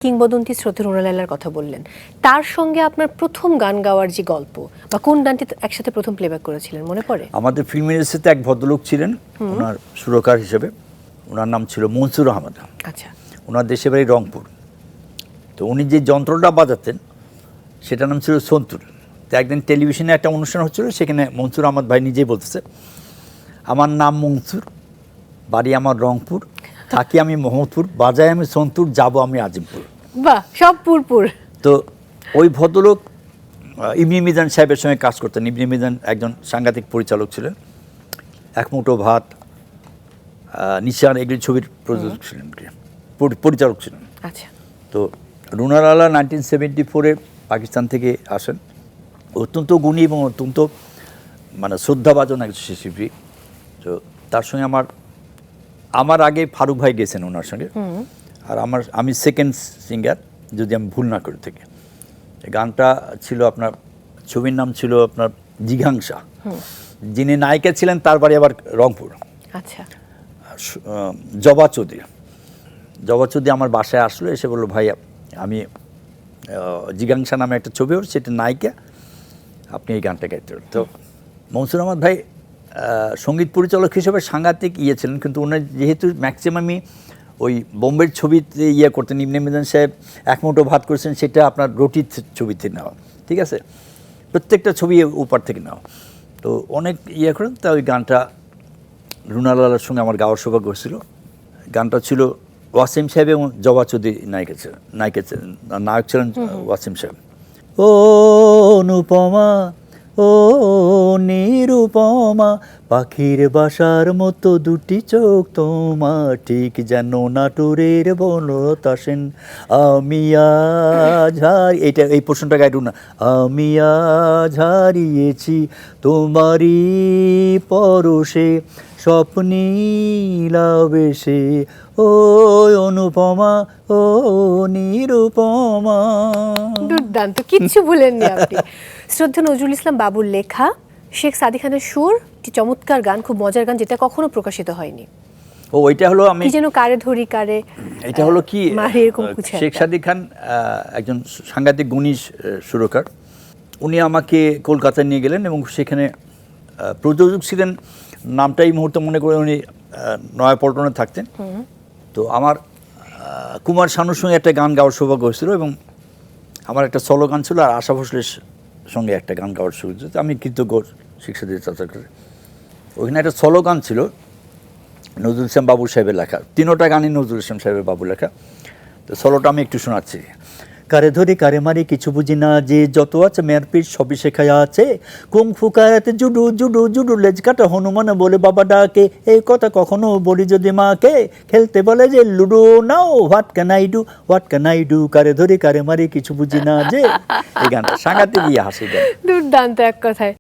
কিংবদন্তি স্রোতে রুনা লায়লার কথা বললেন, তার সঙ্গে আপনার প্রথম গান গাওয়ার যে গল্প বা কোন গানটি একসাথে প্রথম প্লেব্যাক করেছিলেন মনে পড়ে? আমাদের ফিল্ম ইন্ডাস্ট্রিতে এক ভদ্রলোক ছিলেন, ওনার সুরকার হিসেবে, ওনার নাম ছিল মনসুর আহমদ। আচ্ছা, ওনার দেশের বাড়ি রংপুর। তো উনি যে যন্ত্রটা বাজাতেন সেটার নাম ছিল সন্তুর। তো একদিন টেলিভিশনে একটা অনুষ্ঠান হচ্ছিল, সেখানে মনসুর আহমদ ভাই নিজেই বলতেছে, আমার নাম মনসুর, বাড়ি আমার রংপুর, থাকি আমি মোহাম্মদপুর, বাজাই আমি সন্তুর, যাব আমি আজিমপুর। বাহ, সব পুরপুর। তো ওই ভদ্রলোক ইবনে মিজান সাহেবের সঙ্গে কাজ করতেন। ইবনে মিজান একজন সাংঘাতিক পরিচালক ছিলেন, এক মুঠো ভাত, নিশান, এগুলি ছবির প্রযোজক ছিলেন, পরিচালক ছিলেন। আচ্ছা, তো রুনা লায়লা 1974-এ পাকিস্তান থেকে আসেন। অত্যন্ত গুণী এবং অত্যন্ত মানে শ্রদ্ধাভাজন একজন শিল্পী। তো তার সঙ্গে আমার আগে ফারুক ভাই গেছেন ওনার সঙ্গে, আর আমি সেকেন্ড সিঙ্গার, যদি আমি ভুল না করে থাকি। গানটা ছিল আপনার, ছবির নাম ছিল আপনার জিঘাংসা। যিনি নায়িকা ছিলেন তার বাড়ি আবার রংপুর। আচ্ছা, জবা চৌধুরী। জবা চৌধুরী আমার বাসায় আসলো, এসে বললো, ভাই আমি জিঘাংসা নামে একটা ছবি ওর, সেটা নায়িকা, আপনি এই গানটা গাইতে পারেন। তো মনসুর আহমদ ভাই সঙ্গীত পরিচালক হিসেবে সাংঘাতিক ছিলেন, কিন্তু ওনার যেহেতু ম্যাক্সিমামই ওই বোম্বের ছবিতে করতেন। ইবনে মিজান সাহেব এক মুঠো ভাত করেছেন, সেটা আপনার রুটির ছবিতে নেওয়া, ঠিক আছে, প্রত্যেকটা ছবি উপর থেকে নেওয়া। তো অনেক করেন। তা ওই গানটা রুনা লায়লার সঙ্গে আমার গাওয়ার সৌভাগ্য হয়েছিল। গানটা ছিল ওয়াসিম সাহেব এবং জবা চৌধুরী নায়িকা ছিলেন, নায়ক ছিলেন ওয়াসিম সাহেব। ও অনুপমা, ও নিরুপমা, পাখির বাসার মতো দুটি চোখ তোমার, ঠিক যেন নাটুরের বনতাসেন, আমি আজ এই প্রশ্নটা গাইডু না, আমি আজ হারিয়েছি তোমারই পরশে, স্বপ্নীলাবেশে, ও অনুপমা, ও নিরুপমা। দুর্দান্ত, কিচ্ছু ভুলেননি আপনি। শ্রদ্ধা নজরুল ইসলাম বাবুর লেখা, শেখ সাদী খানের সুর, একটি চমৎকার গান, খুব মজার গান, যেটা কখনো প্রকাশিত হয়নি। ওইটা হলো আমি কি যেন কারে ধরি কারে, এটা হলো কি, এরকম কিছু। শেখ সাদী খান একজন সাংঘাতিক গুণী সুরকার। উনি আমাকে কলকাতায় নিয়ে গেলেন এবং সেখানে প্রযোজক ছিলেন, নামটা এই মুহূর্তে মনে করে, উনি নয়াপল্টনে থাকতেন। তো আমার কুমার শানুর সঙ্গে একটা গান গাওয়ার সৌভাগ্য হয়েছিল, এবং আমার একটা সলো গান ছিল, আর আশা ভোসলের সঙ্গে একটা গান গাওয়ার সুযোগ। আমি কৃতজ্ঞ শেখ সাদী চাচা করে। ওইখানে একটা সলো গান ছিল নজরুল ইসলাম বাবু সাহেবের লেখা, তিনোটা গানই নজরুল ইসলাম সাহেবের বাবু লেখা। তো সলোটা আমি একটু শোনাচ্ছি। কারে ধরি কারে মারি কিছু বুঝি না, যে যত আছে মেয়ের পিঠ সবই শেখায় আছে, কুংফু কারাতে জুডু জুডু জুডু, লেজ কাটা হনুমান বলে বাবা ডাকে, এই কথা কখনো বলি যদি মাকে, খেলতে বলে যে ludo now, what can I do, what can I do, কারে ধরি কারে মারি কিছু বুঝি না, যে এই গানটা সাংঘাতিক হাসি গান। দুর্দান্ত এক কথায়।